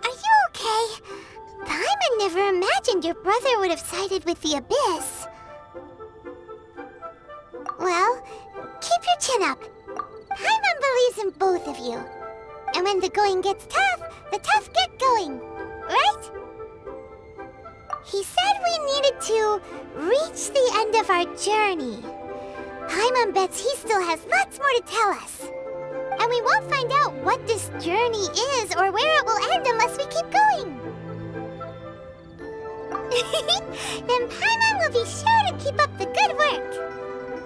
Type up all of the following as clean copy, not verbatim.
Are you okay? Paimon never imagined your brother would have sided with the Abyss. Well, keep your chin up. Paimon believes in both of you. And when the going gets tough, the tough get going, right? He said we needed to reach the end of our journey. Paimon bets he still has lots more to tell us. And we won't find out what this journey is or where it will end unless we keep going. Then Paimon will be sure to keep up the good work.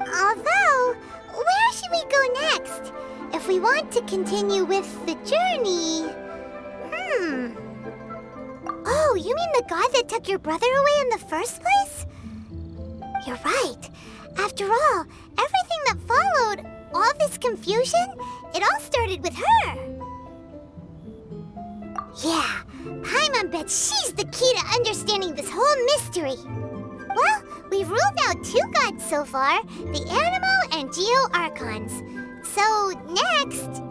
Although, where should we go next? If we want to continue with the journey... Oh, you mean the god that took your brother away in the first place? You're right. After all, everything that followed, all this confusion, it all started with her. Yeah, Paimon bets she's the key to understanding this whole mystery. Well, we've ruled out 2 gods so far, the Anemo and 𝐵𝐼𝐻. So, next...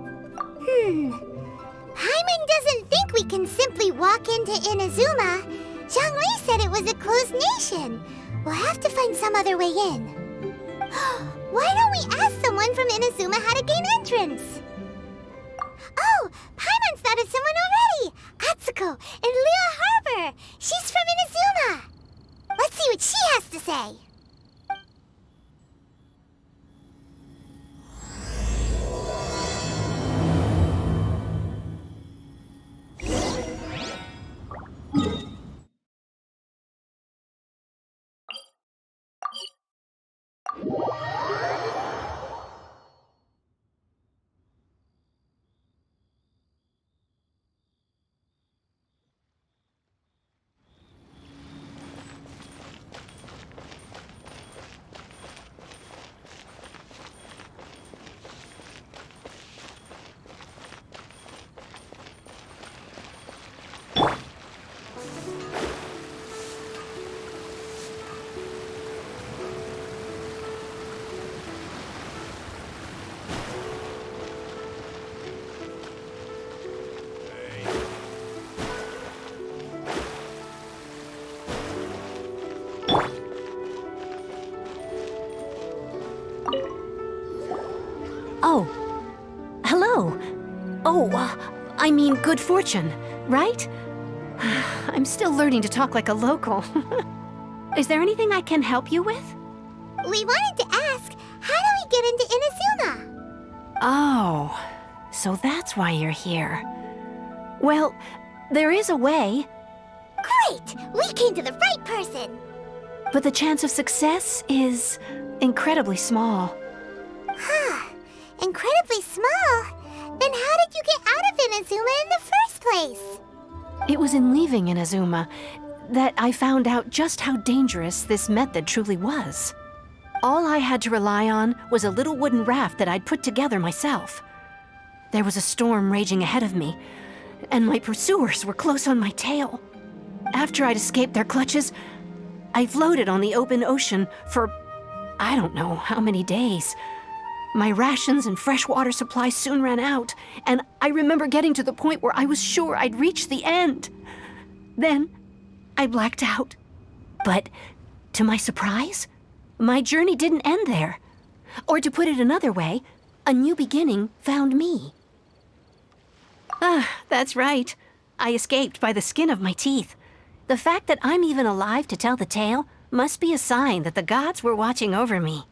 Paimon doesn't think we can simply walk into Inazuma. 𝐵𝐻 said it was a closed nation. We'll have to find some other way in. Why don't we ask someone from Inazuma how to gain entrance? Oh, Paimon's thought of someone already! Atsuko in Liyue Harbor! She's from Inazuma! Let's see what she has to say. Oh, hello. I mean good fortune, right? I'm still learning to talk like a local. Is there anything I can help you with? We wanted to ask, how do we get into Inazuma? Oh, so that's why you're here. Well, there is a way. Great! We came to the right person! But the chance of success is incredibly small. Huh. Incredibly small? Then how did you get out of Inazuma in the first place? It was in leaving Inazuma that I found out just how dangerous this method truly was. All I had to rely on was a little wooden raft that I'd put together myself. There was a storm raging ahead of me, and my pursuers were close on my tail. After I'd escaped their clutches, I floated on the open ocean for I don't know how many days. My rations and fresh water supply soon ran out, and I remember getting to the point where I was sure I'd reached the end. Then, I blacked out. But, to my surprise, my journey didn't end there. Or to put it another way, a new beginning found me. That's right. I escaped by the skin of my teeth. The fact that I'm even alive to tell the tale must be a sign that the gods were watching over me.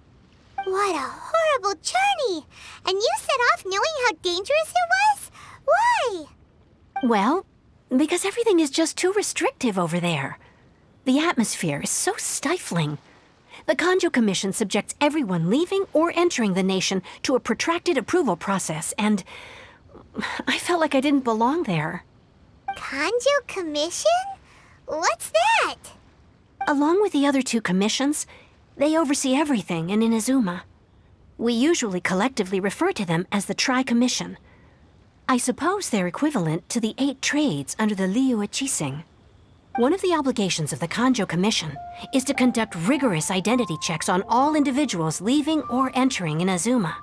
What a horrible journey! And you set off knowing how dangerous it was? Why? Well, because everything is just too restrictive over there. The atmosphere is so stifling. The Kanjo Commission subjects everyone leaving or entering the nation to a protracted approval process, and I felt like I didn't belong there. Kanjo Commission? What's that? Along with the other 2 commissions, they oversee everything in Inazuma. We usually collectively refer to them as the Tri-Commission. I suppose they're equivalent to the 8 trades under the 𝐕𝐸𝐻𝐻𝐸. One of the obligations of the Kanjo Commission is to conduct rigorous identity checks on all individuals leaving or entering Inazuma.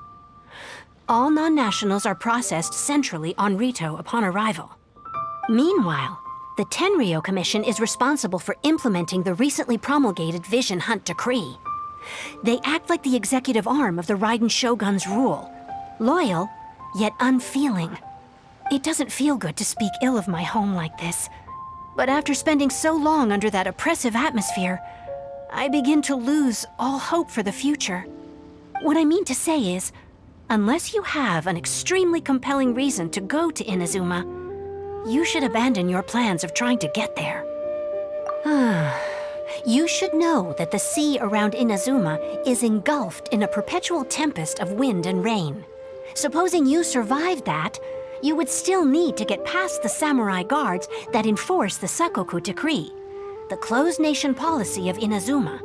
All non-nationals are processed centrally on Rito upon arrival. Meanwhile, the Tenryou Commission is responsible for implementing the recently promulgated Vision Hunt Decree. They act like the executive arm of the Raiden Shogun's rule, loyal, yet unfeeling. It doesn't feel good to speak ill of my home like this, but after spending so long under that oppressive atmosphere, I begin to lose all hope for the future. What I mean to say is, unless you have an extremely compelling reason to go to Inazuma, you should abandon your plans of trying to get there. You should know that the sea around Inazuma is engulfed in a perpetual tempest of wind and rain. Supposing you survived that, you would still need to get past the samurai guards that enforce the Sakoku Decree, the closed nation policy of Inazuma.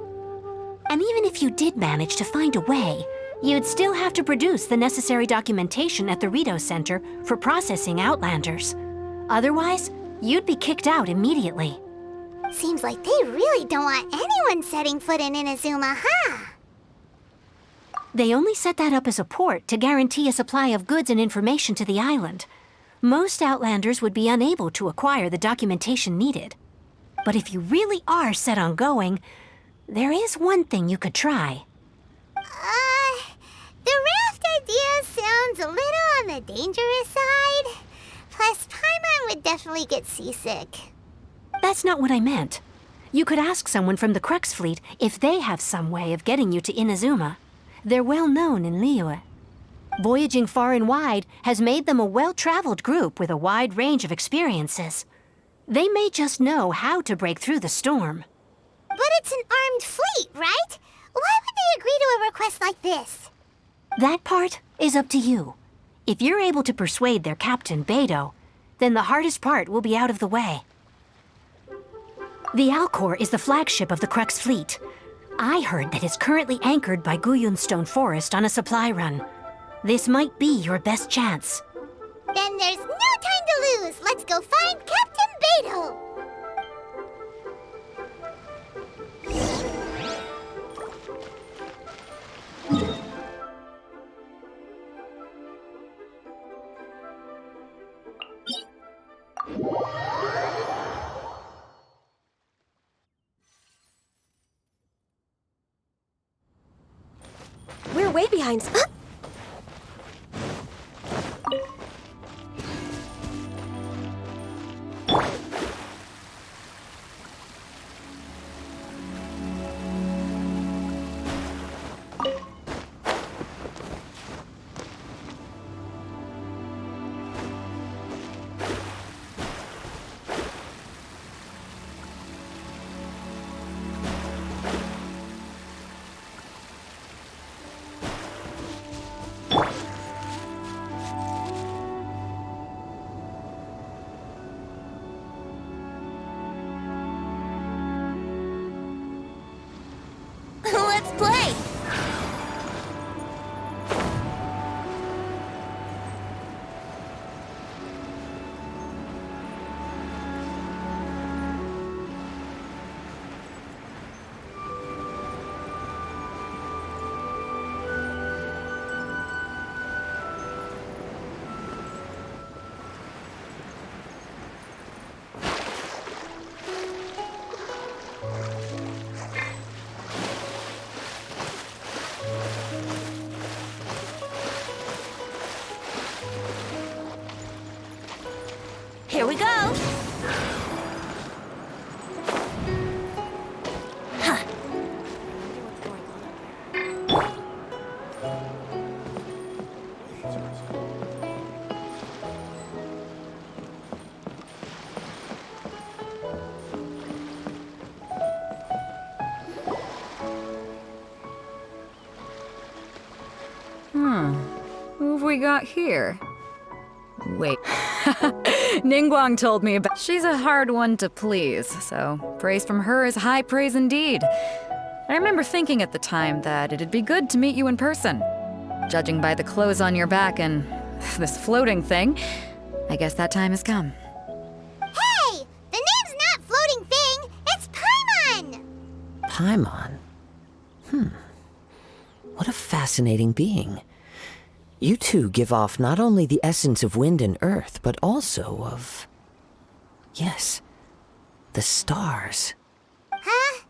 And even if you did manage to find a way, you'd still have to produce the necessary documentation at the Rito Center for processing Outlanders. Otherwise, you'd be kicked out immediately. Seems like they really don't want anyone setting foot in Inazuma, huh? They only set that up as a port to guarantee a supply of goods and information to the island. Most Outlanders would be unable to acquire the documentation needed. But if you really are set on going, there is one thing you could try. The raft idea sounds a little on the dangerous side. Plus, Paimon would definitely get seasick. That's not what I meant. You could ask someone from the Crux Fleet if they have some way of getting you to Inazuma. They're well known in Liyue. Voyaging far and wide has made them a well-traveled group with a wide range of experiences. They may just know how to break through the storm. But it's an armed fleet, right? Why would they agree to a request like this? That part is up to you. If you're able to persuade their captain, Beidou, then the hardest part will be out of the way. The Alcor is the flagship of the Crux Fleet. I heard that it's currently anchored by Guyunstone Forest on a supply run. This might be your best chance. Then there's no time to lose. Let's go find Captain Beidou. We're way behind. Let's play! Here we go! Huh. Who have we got here? Wait. Ningguang told me about. She's a hard one to please, so praise from her is high praise indeed. I remember thinking at the time that it'd be good to meet you in person. Judging by the clothes on your back and this floating thing. I guess that time has come. Hey! The name's not Floating Thing, it's Paimon! Paimon? What a fascinating being. You two give off not only the essence of wind and earth, but also of... yes, the stars. Huh?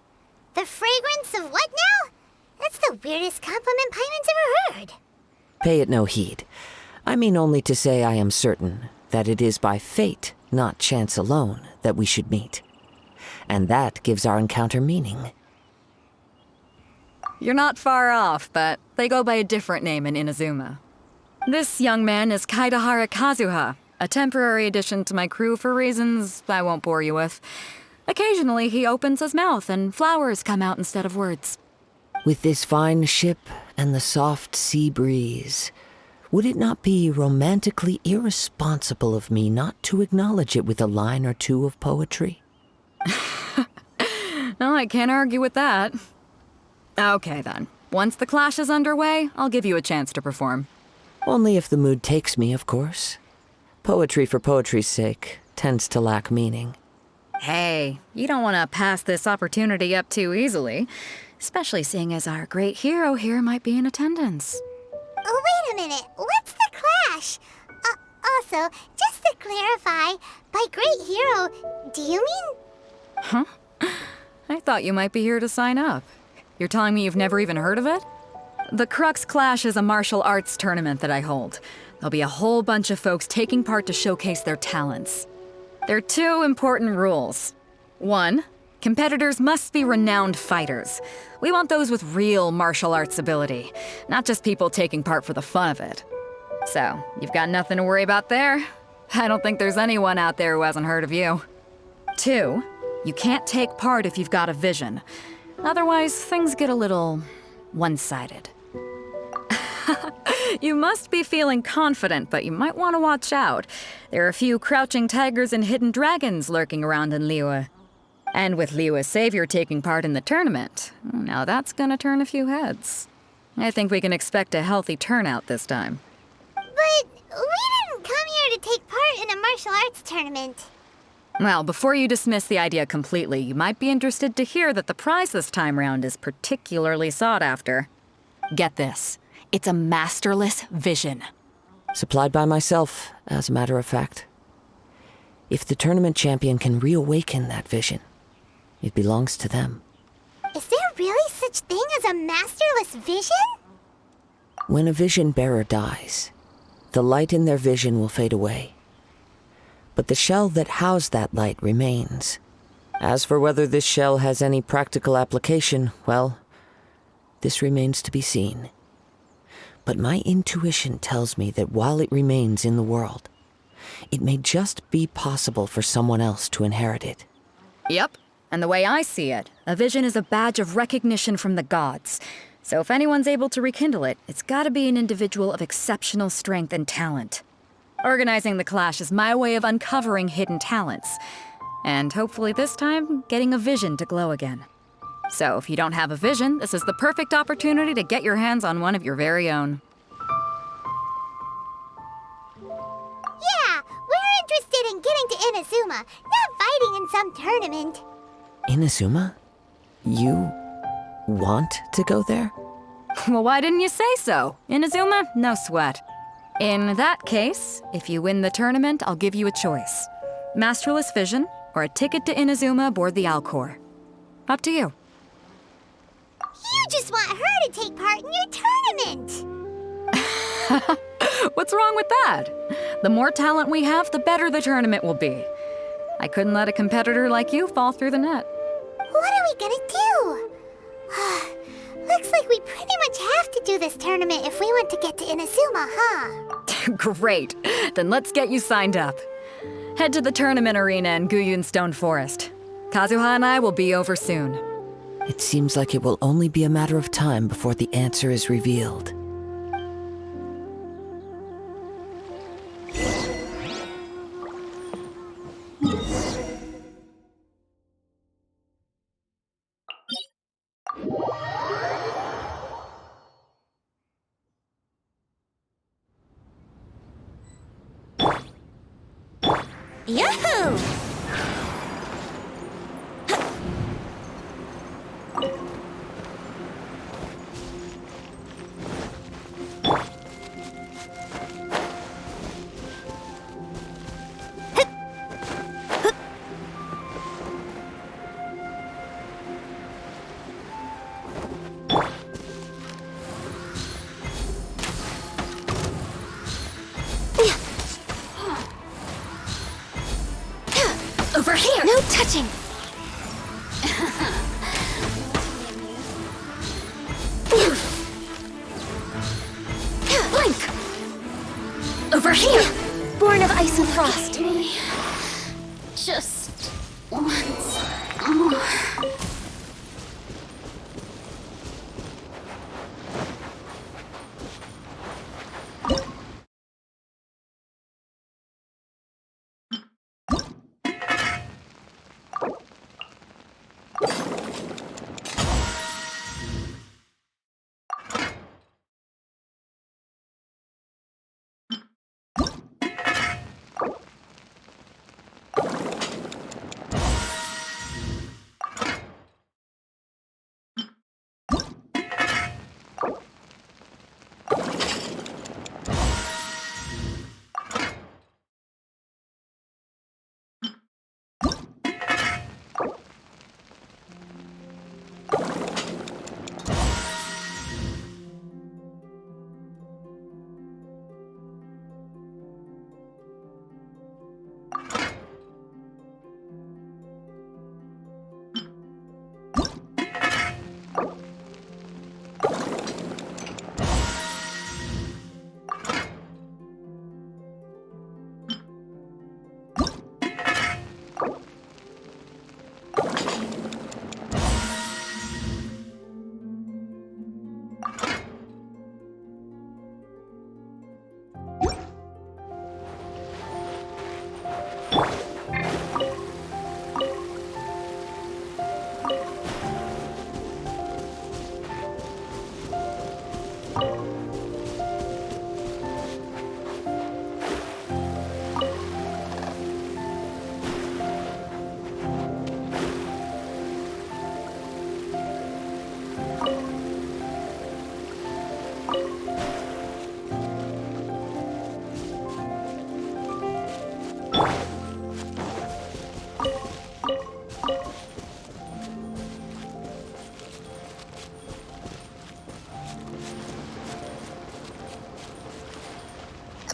The fragrance of what now? That's the weirdest compliment Paimon's ever heard. Pay it no heed. I mean only to say I am certain that it is by fate, not chance alone, that we should meet. And that gives our encounter meaning. You're not far off, but they go by a different name in Inazuma. This young man is Kaedehara Kazuha, a temporary addition to my crew for reasons I won't bore you with. Occasionally, he opens his mouth and flowers come out instead of words. With this fine ship and the soft sea breeze, would it not be romantically irresponsible of me not to acknowledge it with a line or two of poetry? No, I can't argue with that. Okay then. Once the clash is underway, I'll give you a chance to perform. Only if the mood takes me, of course. Poetry for poetry's sake tends to lack meaning. Hey, you don't want to pass this opportunity up too easily, especially seeing as our great hero here might be in attendance. Oh, wait a minute. What's the clash? Also, just to clarify, by great hero, do you mean... Huh? I thought you might be here to sign up. You're telling me you've never even heard of it? The Crux Clash is a martial arts tournament that I hold. There'll be a whole bunch of folks taking part to showcase their talents. There are two important rules. 1, competitors must be renowned fighters. We want those with real martial arts ability, not just people taking part for the fun of it. So, you've got nothing to worry about there. I don't think there's anyone out there who hasn't heard of you. 2, you can't take part if you've got a vision. Otherwise, things get a little one-sided. You must be feeling confident, but you might want to watch out. There are a few crouching tigers and hidden dragons lurking around in Liyue. And with Liyue's savior taking part in the tournament, now that's gonna turn a few heads. I think we can expect a healthy turnout this time. But we didn't come here to take part in a martial arts tournament. Well, before you dismiss the idea completely, you might be interested to hear that the prize this time round is particularly sought after. Get this. It's a masterless vision. Supplied by myself, as a matter of fact. If the tournament champion can reawaken that vision, it belongs to them. Is there really such thing as a masterless vision? When a vision bearer dies, the light in their vision will fade away. But the shell that housed that light remains. As for whether this shell has any practical application, well, this remains to be seen. But my intuition tells me that while it remains in the world, it may just be possible for someone else to inherit it. Yep, and the way I see it, a vision is a badge of recognition from the gods. So if anyone's able to rekindle it, it's gotta be an individual of exceptional strength and talent. Organizing the clash is my way of uncovering hidden talents. And hopefully this time, getting a vision to glow again. So if you don't have a vision, this is the perfect opportunity to get your hands on one of your very own. Yeah, we're interested in getting to Inazuma, not fighting in some tournament. Inazuma? You want to go there? Well, why didn't you say so? Inazuma? No sweat. In that case, if you win the tournament, I'll give you a choice. Masterless vision, or a ticket to Inazuma aboard the 𝐈𝐻𝐽. Up to you. You just want her to take part in your tournament. What's wrong with that? The more talent we have, the better the tournament will be. I couldn't let a competitor like you fall through the net. What are we gonna do? Looks like we pretty much have to do this tournament if we want to get to Inazuma, huh? Great. Then let's get you signed up. Head to the tournament arena in Guyun Stone Forest. Kazuha and I will be over soon. It seems like it will only be a matter of time before the answer is revealed. Yahoo! Over here! No touching! Blink! Over here! Born of ice and frost. Just once more.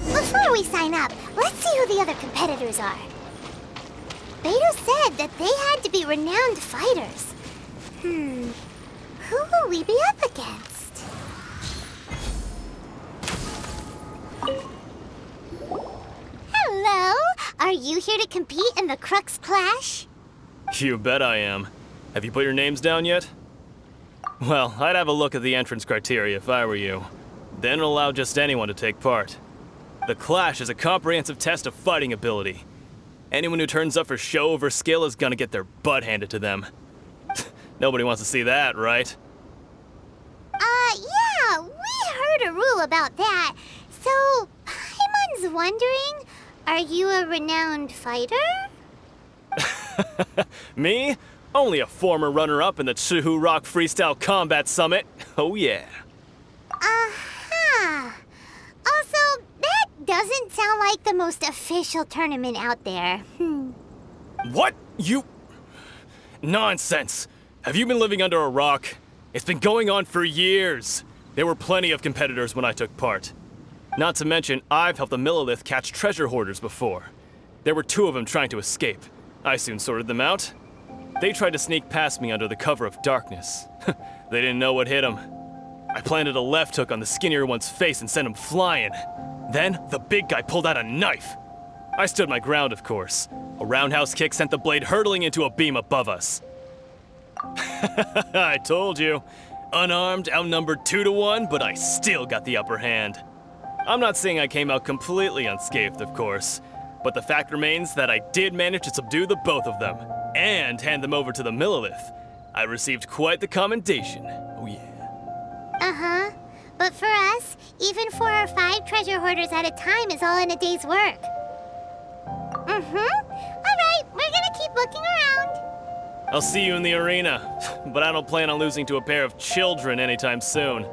Before we sign up, let's see who the other competitors are. Beto said that they had to be renowned fighters. Who will we be up against? Hello? Are you here to compete in the Crux Clash? You bet I am. Have you put your names down yet? Well, I'd have a look at the entrance criteria if I were you. Then it'll allow just anyone to take part. The Clash is a comprehensive test of fighting ability. Anyone who turns up for show over skill is gonna get their butt handed to them. Nobody wants to see that, right? Yeah, we heard a rule about that. So, Paimon's wondering, are you a renowned fighter? Me? Only a former runner-up in the Qihu Rock Freestyle Combat Summit. Oh yeah. Also, that doesn't sound like the most official tournament out there. What? You... Nonsense. Have you been living under a rock? It's been going on for years. There were plenty of competitors when I took part. Not to mention, I've helped the Millelith catch treasure hoarders before. There were 2 of them trying to escape. I soon sorted them out. They tried to sneak past me under the cover of darkness. They didn't know what hit them. I planted a left hook on the skinnier one's face and sent him flying. Then, the big guy pulled out a knife. I stood my ground, of course. A roundhouse kick sent the blade hurtling into a beam above us. I told you. Unarmed, outnumbered 2 to 1, but I still got the upper hand. I'm not saying I came out completely unscathed, of course, but the fact remains that I did manage to subdue the both of them, and hand them over to the Millelith. I received quite the commendation. Oh yeah. But for us, even 4 or 5 treasure hoarders at a time is all in a day's work. Alright, we're gonna keep looking around. I'll see you in the arena, but I don't plan on losing to a pair of children anytime soon.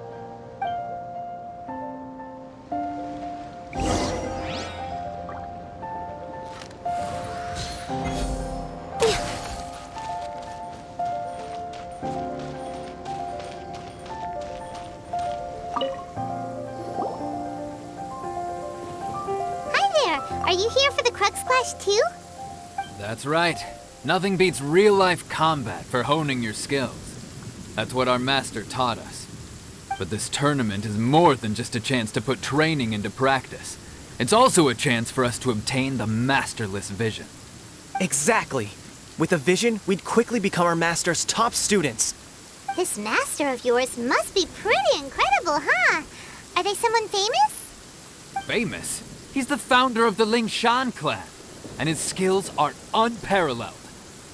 Are you here for the Crux Clash too? That's right. Nothing beats real-life combat for honing your skills. That's what our master taught us. But this tournament is more than just a chance to put training into practice. It's also a chance for us to obtain the masterless vision. Exactly. With a vision, we'd quickly become our master's top students. This master of yours must be pretty incredible, huh? Are they someone famous? Famous? He's the founder of the 𝐕𝐸𝐴n clan, and his skills are unparalleled.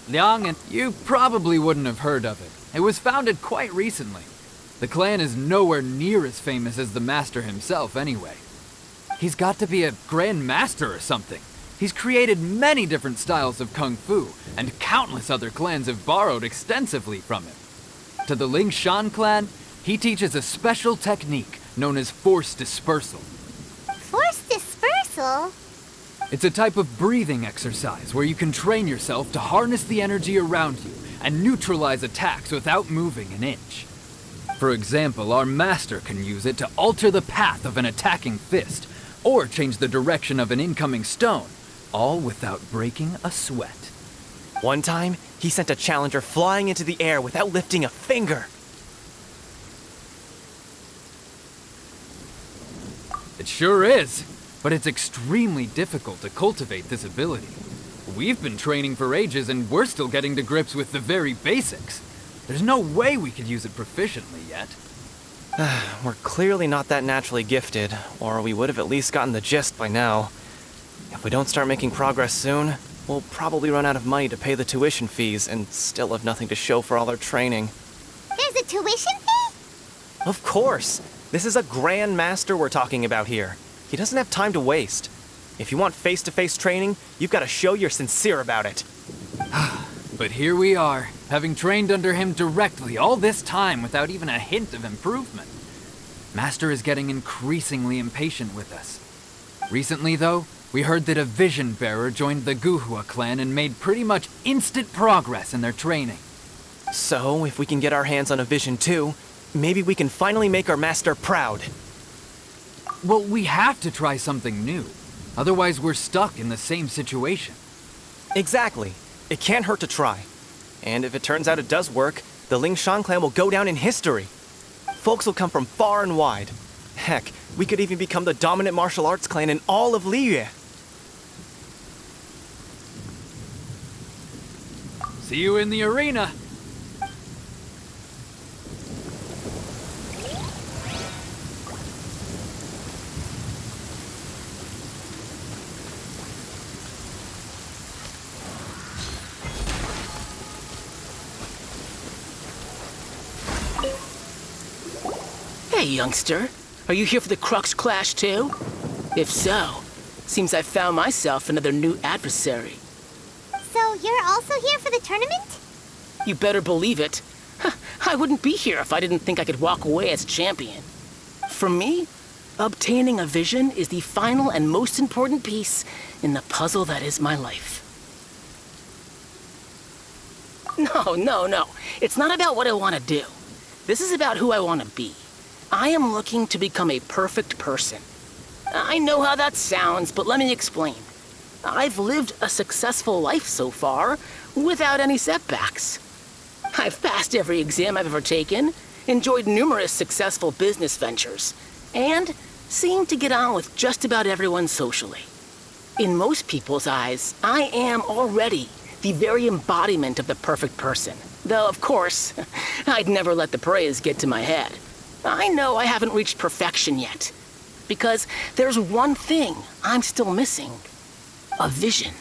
Liang and you probably wouldn't have heard of it. It was founded quite recently. The clan is nowhere near as famous as the master himself anyway. He's got to be a grand master or something. He's created many different styles of kung fu, and countless other clans have borrowed extensively from him. To the 𝐕𝐸𝐴n clan, he teaches a special technique known as force dispersal. Force dispersal? It's a type of breathing exercise where you can train yourself to harness the energy around you and neutralize attacks without moving an inch. For example, our master can use it to alter the path of an attacking fist, or change the direction of an incoming stone, all without breaking a sweat. One time, he sent a challenger flying into the air without lifting a finger. It sure is, but it's extremely difficult to cultivate this ability. We've been training for ages and we're still getting to grips with the very basics. There's no way we could use it proficiently yet. We're clearly not that naturally gifted, or we would have at least gotten the gist by now. If we don't start making progress soon, we'll probably run out of money to pay the tuition fees and still have nothing to show for all our training. There's a tuition fee? Of course! This is a grand master we're talking about here. He doesn't have time to waste. If you want face-to-face training, you've got to show you're sincere about it. But here we are, having trained under him directly all this time without even a hint of improvement. Master is getting increasingly impatient with us. Recently, though, we heard that a vision bearer joined the 𝐸𝐴 clan and made pretty much instant progress in their training. So, if we can get our hands on a vision too, maybe we can finally make our master proud. Well, we have to try something new. Otherwise, we're stuck in the same situation. Exactly. It can't hurt to try. And if it turns out it does work, the 𝐕𝐸𝐴n clan will go down in history. Folks will come from far and wide. Heck, we could even become the dominant martial arts clan in all of Liyue. See you in the arena. Hey, youngster. Are you here for the Crux Clash too? If so, seems I found myself another new adversary. So you're also here for the tournament? You better believe it. I wouldn't be here if I didn't think I could walk away as champion. For me, obtaining a vision is the final and most important piece in the puzzle that is my life. No. It's not about what I want to do. This is about who I want to be. I am looking to become a perfect person. I know how that sounds, but let me explain. I've lived a successful life so far, without any setbacks. I've passed every exam I've ever taken, enjoyed numerous successful business ventures, and seem to get on with just about everyone socially. In most people's eyes, I am already the very embodiment of the perfect person. Though, of course, I'd never let the praise get to my head. I know I haven't reached perfection yet, because there's one thing I'm still missing. A vision.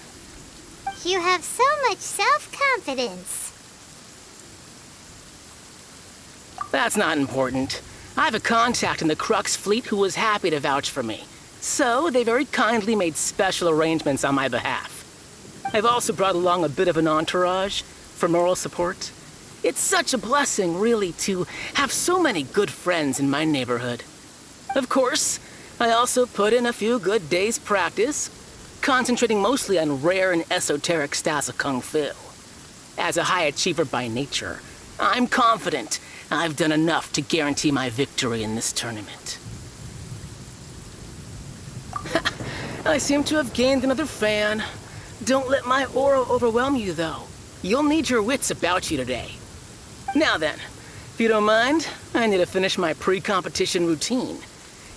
You have so much self-confidence. That's not important. I have a contact in the Crux fleet who was happy to vouch for me. So they very kindly made special arrangements on my behalf. I've also brought along a bit of an entourage for moral support. It's such a blessing, really, to have so many good friends in my neighborhood. Of course, I also put in a few good days' practice, concentrating mostly on rare and esoteric styles of Kung Fu. As a high achiever by nature, I'm confident I've done enough to guarantee my victory in this tournament. I seem to have gained another fan. Don't let my aura overwhelm you, though. You'll need your wits about you today. Now then, if you don't mind, I need to finish my pre-competition routine.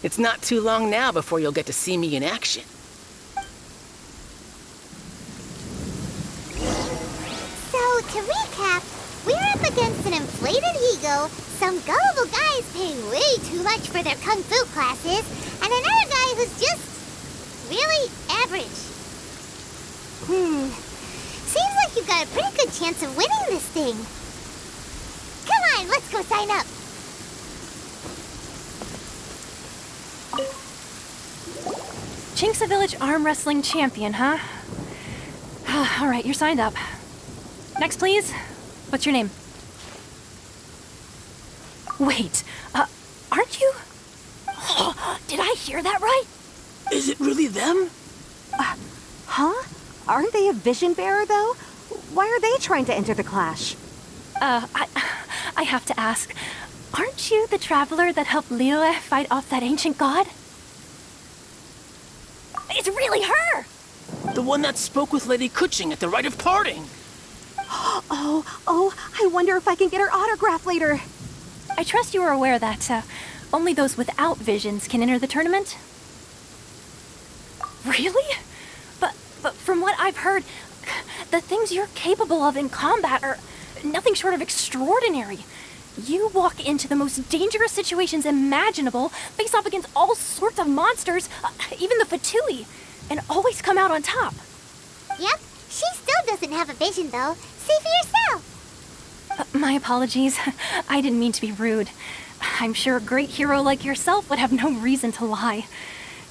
It's not too long now before you'll get to see me in action. So, to recap, we're up against an inflated ego, some gullible guys paying way too much for their kung fu classes, and another guy who's just really average. Seems like you've got a pretty good chance of winning this thing. Come on, let's go sign up. 𝐿𝐴 Village arm wrestling champion, huh? All right, you're signed up. Next, please. What's your name? Wait, aren't you? Did I hear that right? Is it really them? Huh? Aren't they a vision bearer, though? Why are they trying to enter the clash? I have to ask, aren't you the traveler that helped 𝐿𝐴 fight off that ancient god? It's really her! The one that spoke with Lady 𝐿𝐽 at the rite of parting. Oh, I wonder if I can get her autograph later. I trust you are aware that only those without visions can enter the tournament? Really? But from what I've heard, the things you're capable of in combat are nothing short of extraordinary. You walk into the most dangerous situations imaginable, face off against all sorts of monsters, even the 𝐸𝑡𝑢𝐬, and always come out on top. Yep, she still doesn't have a vision, though. See for yourself. My apologies. I didn't mean to be rude. I'm sure a great hero like yourself would have no reason to lie.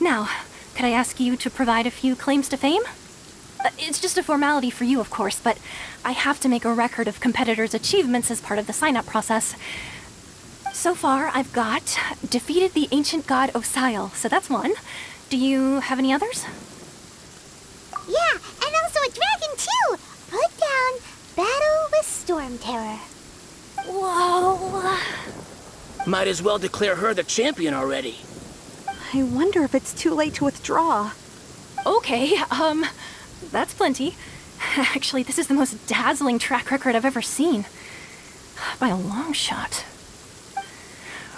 Now, could I ask you to provide a few claims to fame? It's just a formality for you, of course, but I have to make a record of competitors' achievements as part of the sign-up process. So far, I've got defeated the ancient god 𝐸𝐴, so that's one. Do you have any others? Yeah, and also a dragon, too. Put down battle with Storm Terror. Whoa. Might as well declare her the champion already. I wonder if it's too late to withdraw. Okay, that's plenty. Actually, this is the most dazzling track record I've ever seen. By a long shot.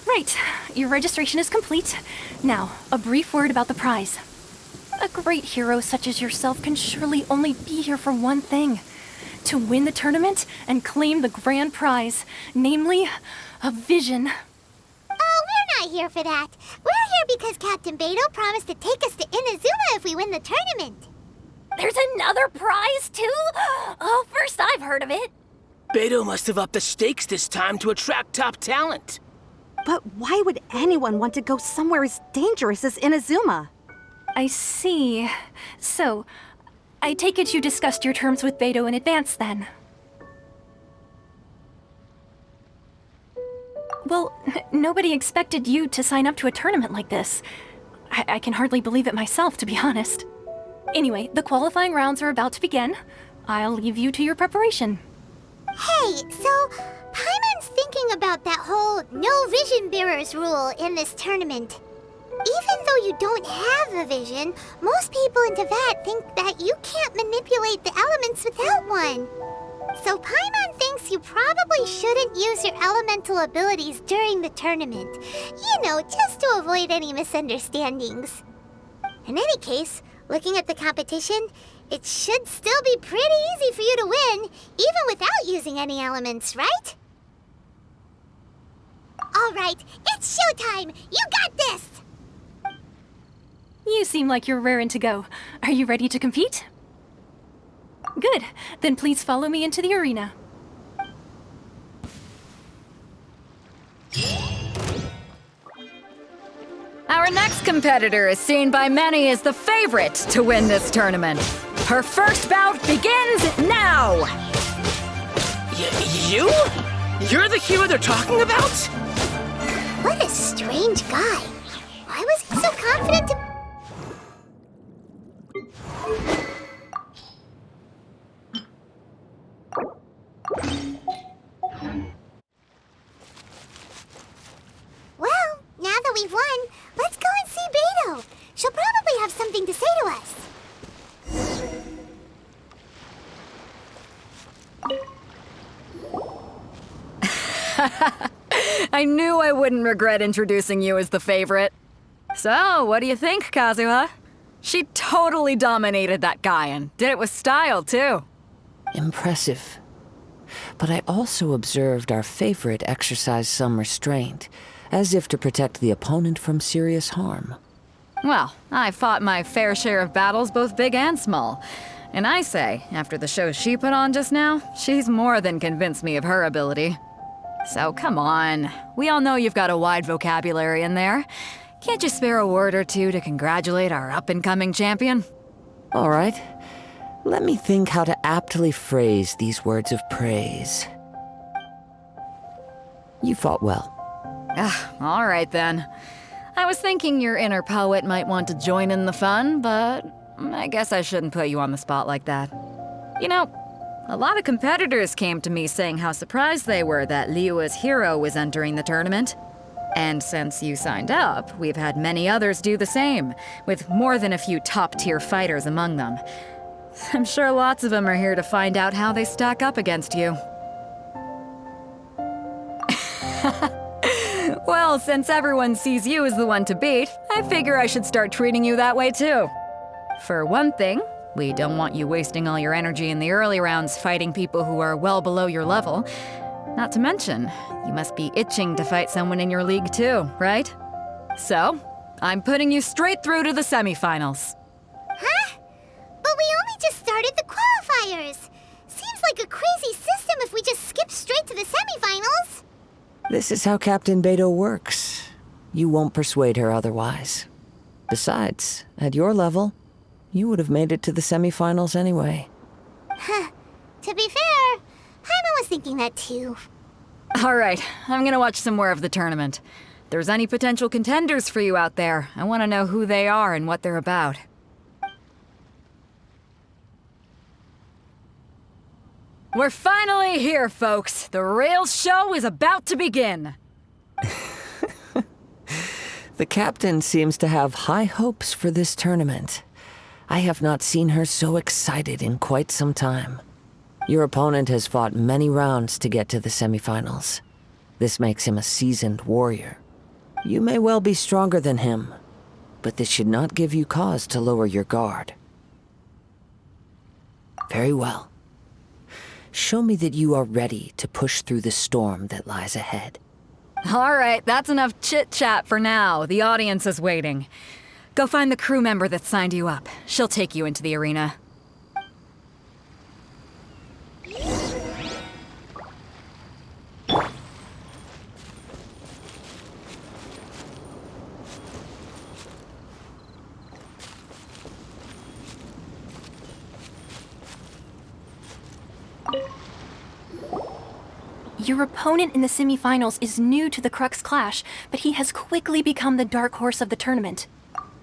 Right, your registration is complete. Now, a brief word about the prize. A great hero such as yourself can surely only be here for one thing. To win the tournament and claim the grand prize, namely, a vision. Oh, we're not here for that. We're here because Captain Beidou promised to take us to Inazuma if we win the tournament. There's another prize, too? Oh, first I've heard of it. Beidou must have upped the stakes this time to attract top talent. But why would anyone want to go somewhere as dangerous as Inazuma? I see. So, I take it you discussed your terms with Beidou in advance, then? Well, nobody expected you to sign up to a tournament like this. I can hardly believe it myself, to be honest. Anyway, the qualifying rounds are about to begin. I'll leave you to your preparation. Hey, so Paimon's thinking about that whole no vision bearers rule in this tournament. Even though you don't have a vision, most people in Teyvat think that you can't manipulate the elements without one. So Paimon thinks you probably shouldn't use your elemental abilities during the tournament. You know, just to avoid any misunderstandings. In any case, looking at the competition, it should still be pretty easy for you to win, even without using any elements, right? All right, it's showtime! You got this! You seem like you're raring to go. Are you ready to compete? Good. Then please follow me into the arena. Our next competitor is seen by many as the favorite to win this tournament. Her first bout begins now! You? You're the hero they're talking about? What a strange guy. Why was he so confident to... Well, now that we've won, let's go and see Beto. She'll probably have something to say to us. I knew I wouldn't regret introducing you as the favorite. So, what do you think, Kazuha? She totally dominated that guy and did it with style, too. Impressive. But I also observed our favorite exercise some restraint, as if to protect the opponent from serious harm. Well, I fought my fair share of battles, both big and small. And I say, after the show she put on just now, she's more than convinced me of her ability. So come on, we all know you've got a wide vocabulary in there. Can't you spare a word or two to congratulate our up-and-coming champion? All right. Let me think how to aptly phrase these words of praise. You fought well. All right then. I was thinking your inner poet might want to join in the fun, but I guess I shouldn't put you on the spot like that. You know, a lot of competitors came to me saying how surprised they were that Liyue's hero was entering the tournament. And since you signed up, we've had many others do the same, with more than a few top-tier fighters among them. I'm sure lots of them are here to find out how they stack up against you. Well, since everyone sees you as the one to beat, I figure I should start treating you that way too. For one thing, we don't want you wasting all your energy in the early rounds fighting people who are well below your level. Not to mention, you must be itching to fight someone in your league too, right? So, I'm putting you straight through to the semifinals. Huh? But we only just started the qualifiers. Seems like a crazy system if we just skip straight to the semifinals. This is how Captain Beto works. You won't persuade her otherwise. Besides, at your level, you would have made it to the semifinals anyway. Huh. To be fair, Paimon was thinking that too. All right, I'm gonna watch some more of the tournament. If there's any potential contenders for you out there, I want to know who they are and what they're about. We're finally here, folks. The real show is about to begin. The captain seems to have high hopes for this tournament. I have not seen her so excited in quite some time. Your opponent has fought many rounds to get to the semifinals. This makes him a seasoned warrior. You may well be stronger than him, but this should not give you cause to lower your guard. Very well. Show me that you are ready to push through the storm that lies ahead. All right, that's enough chit-chat for now. The audience is waiting. Go find the crew member that signed you up. She'll take you into the arena. Your opponent in the semifinals is new to the Crux Clash, but he has quickly become the dark horse of the tournament.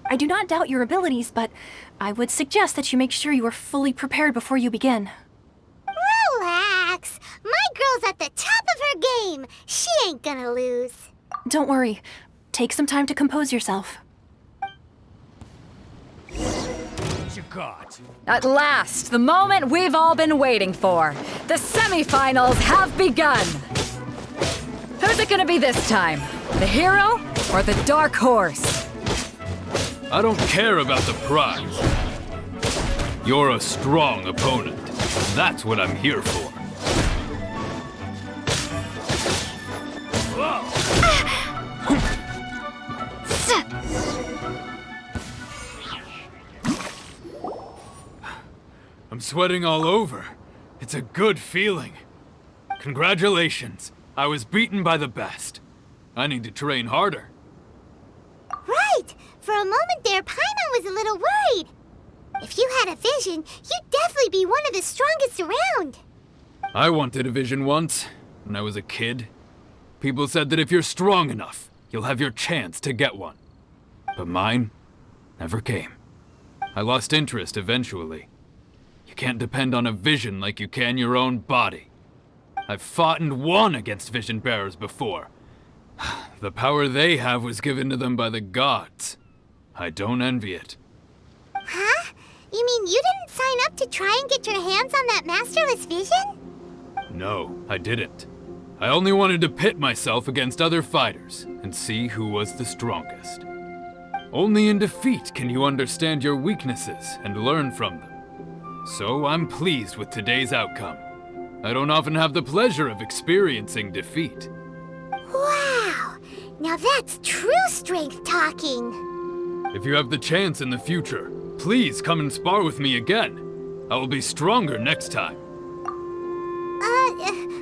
I do not doubt your abilities, but I would suggest that you make sure you are fully prepared before you begin. Relax. My girl's at the top of her game. She ain't gonna lose. Don't worry. Take some time to compose yourself. At last, the moment we've all been waiting for. The semifinals have begun. Who's it gonna be this time? The hero or the dark horse? I don't care about the prize. You're a strong opponent. That's what I'm here for. I'm sweating all over. It's a good feeling. Congratulations. I was beaten by the best. I need to train harder. Right. For a moment there, Paimon was a little worried. If you had a vision, you'd definitely be one of the strongest around. I wanted a vision once, when I was a kid. People said that if you're strong enough, you'll have your chance to get one. But mine never came. I lost interest eventually. You can't depend on a vision like you can your own body. I've fought and won against vision bearers before. The power they have was given to them by the gods. I don't envy it. Huh? You mean you didn't sign up to try and get your hands on that masterless vision? No, I didn't. I only wanted to pit myself against other fighters and see who was the strongest. Only in defeat can you understand your weaknesses and learn from them. So I'm pleased with today's outcome. I don't often have the pleasure of experiencing defeat. Wow! Now that's true strength talking. If you have the chance in the future, please come and spar with me again. I will be stronger next time.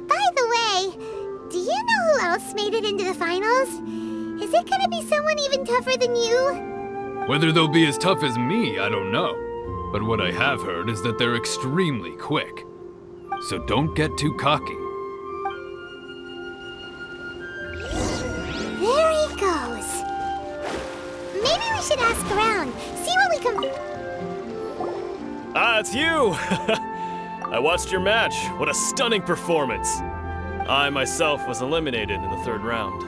By the way, do you know who else made it into the finals? Is it gonna be someone even tougher than you? Whether they'll be as tough as me, I don't know. But what I have heard is that they're extremely quick. So don't get too cocky. There he goes. Maybe we should ask around, see what we can... Ah, it's you! I watched your match. What a stunning performance. I myself was eliminated in the 3rd round.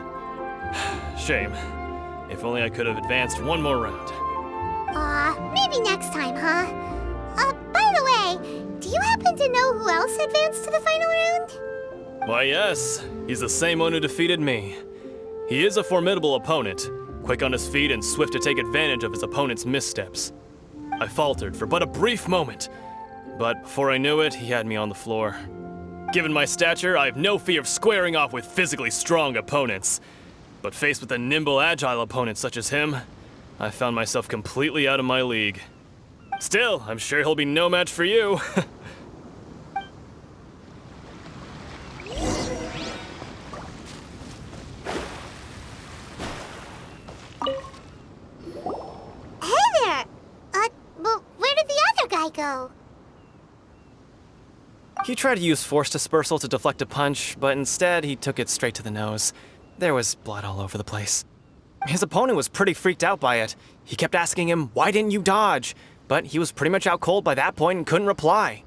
Shame. If only I could have advanced one more round. Maybe next time, huh? By the way, do you happen to know who else advanced to the final round? Why, yes. He's the same one who defeated me. He is a formidable opponent, quick on his feet and swift to take advantage of his opponent's missteps. I faltered for but a brief moment, but before I knew it, he had me on the floor. Given my stature, I have no fear of squaring off with physically strong opponents. But faced with a nimble, agile opponent such as him, I found myself completely out of my league. Still, I'm sure he'll be no match for you. Hey there! Well, where did the other guy go? He tried to use force dispersal to deflect a punch, but instead he took it straight to the nose. There was blood all over the place. His opponent was pretty freaked out by it. He kept asking him, "Why didn't you dodge?" But he was pretty much out cold by that point and couldn't reply.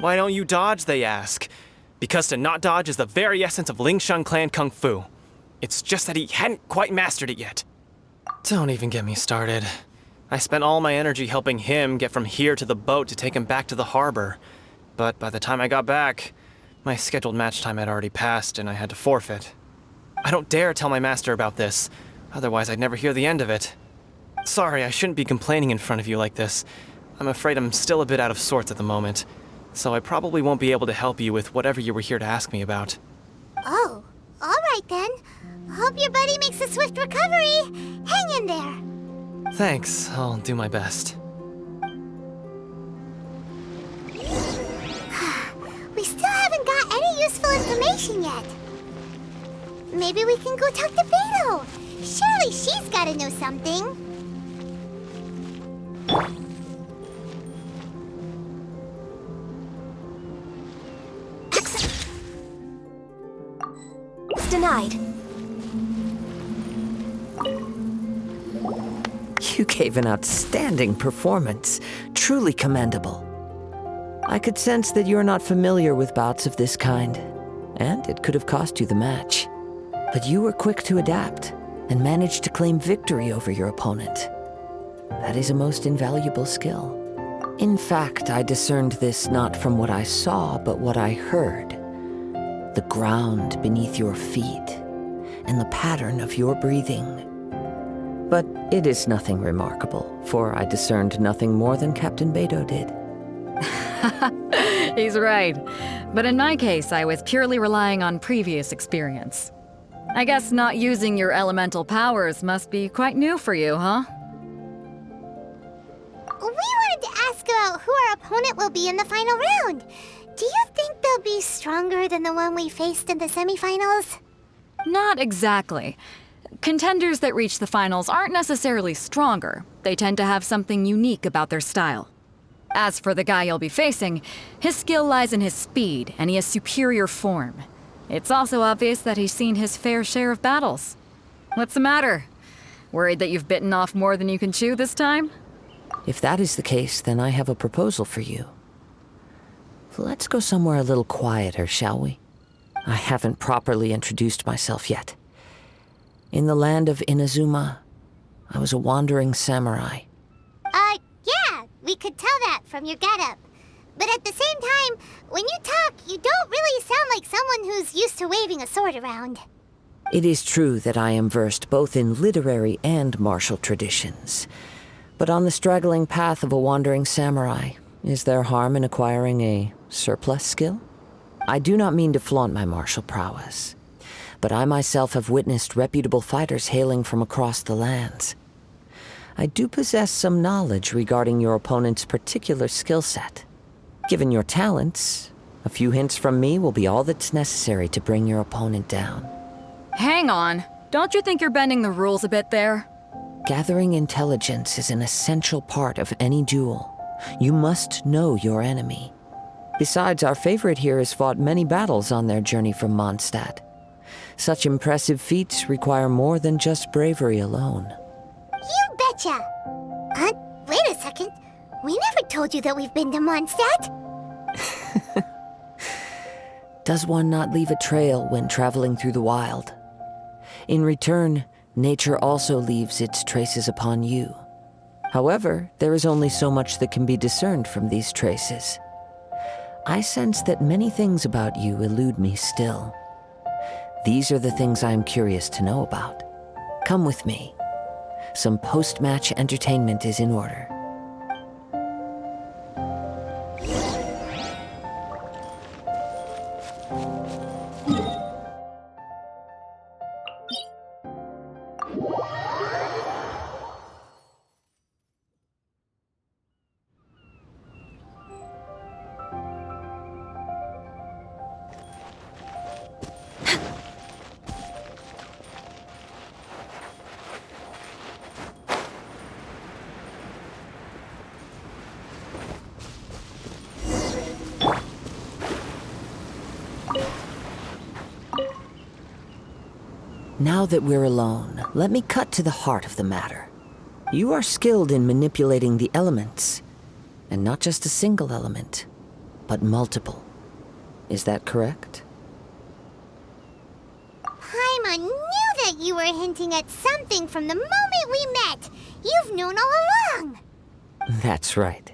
"Why don't you dodge?" they ask. Because to not dodge is the very essence of Lingshan clan kung fu. It's just that he hadn't quite mastered it yet. Don't even get me started. I spent all my energy helping him get from here to the boat to take him back to the harbor. But by the time I got back, my scheduled match time had already passed and I had to forfeit. I don't dare tell my master about this, otherwise I'd never hear the end of it. Sorry, I shouldn't be complaining in front of you like this. I'm afraid I'm still a bit out of sorts at the moment, so I probably won't be able to help you with whatever you were here to ask me about. Oh, all right then. Hope your buddy makes a swift recovery. Hang in there. Thanks, I'll do my best. We still haven't got any useful information yet. Maybe we can go talk to Beto. Surely she's gotta know something. It's denied. You gave an outstanding performance. Truly commendable. I could sense that you're not familiar with bouts of this kind, and it could have cost you the match. But you were quick to adapt and managed to claim victory over your opponent. That is a most invaluable skill. In fact, I discerned this not from what I saw, but what I heard. The ground beneath your feet and the pattern of your breathing. But it is nothing remarkable, for I discerned nothing more than Captain Beto did. He's right. But in my case, I was purely relying on previous experience. I guess not using your elemental powers must be quite new for you, huh? We wanted to ask about who our opponent will be in the final round. Do you think they'll be stronger than the one we faced in the semifinals? Not exactly. Contenders that reach the finals aren't necessarily stronger. They tend to have something unique about their style. As for the guy you'll be facing, his skill lies in his speed, and he has superior form. It's also obvious that he's seen his fair share of battles. What's the matter? Worried that you've bitten off more than you can chew this time? If that is the case, then I have a proposal for you. Let's go somewhere a little quieter, shall we? I haven't properly introduced myself yet. In the land of Inazuma, I was a wandering samurai. Yeah, we could tell that from your getup. But at the same time, when you talk, you don't really sound like someone who's used to waving a sword around. It is true that I am versed both in literary and martial traditions. But on the straggling path of a wandering samurai, is there harm in acquiring a surplus skill? I do not mean to flaunt my martial prowess, but I myself have witnessed reputable fighters hailing from across the lands. I do possess some knowledge regarding your opponent's particular skill set. Given your talents, a few hints from me will be all that's necessary to bring your opponent down. Hang on. Don't you think you're bending the rules a bit there? Gathering intelligence is an essential part of any duel. You must know your enemy. Besides, our favorite here has fought many battles on their journey from Mondstadt. Such impressive feats require more than just bravery alone. You betcha! Wait a second. We never told you that we've been to Mondstadt. Does one not leave a trail when traveling through the wild? In return, nature also leaves its traces upon you. However, there is only so much that can be discerned from these traces. I sense that many things about you elude me still. These are the things I am curious to know about. Come with me. Some post-match entertainment is in order. Now that we're alone, let me cut to the heart of the matter. You are skilled in manipulating the elements, and not just a single element, but multiple. Is that correct? Paimon knew that you were hinting at something from the moment we met. You've known all along. That's right.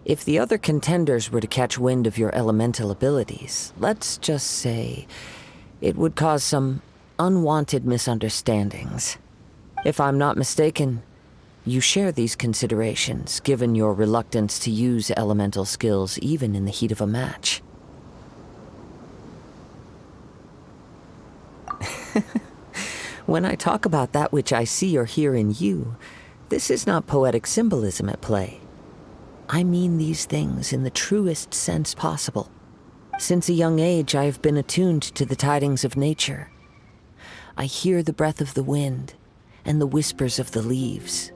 If the other contenders were to catch wind of your elemental abilities, let's just say it would cause some unwanted misunderstandings. If I'm not mistaken, you share these considerations, given your reluctance to use elemental skills even in the heat of a match. When I talk about that which I see or hear in you, this is not poetic symbolism at play. I mean these things in the truest sense possible. Since a young age, I have been attuned to the tidings of nature. I hear the breath of the wind and the whispers of the leaves.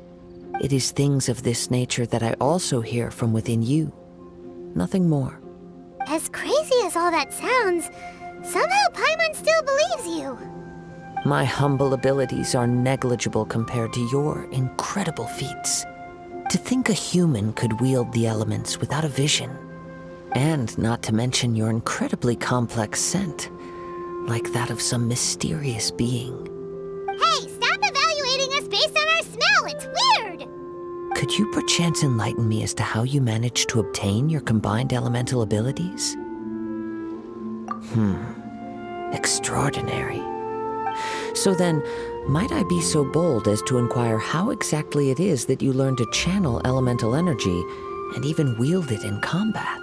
It is things of this nature that I also hear from within you. Nothing more. As crazy as all that sounds, somehow Paimon still believes you. My humble abilities are negligible compared to your incredible feats. To think a human could wield the elements without a vision. And not to mention your incredibly complex scent, like that of some mysterious being. Hey, stop evaluating us based on our smell! It's weird! Could you perchance enlighten me as to how you managed to obtain your combined elemental abilities? Extraordinary. So then, might I be so bold as to inquire how exactly it is that you learned to channel elemental energy and even wield it in combat?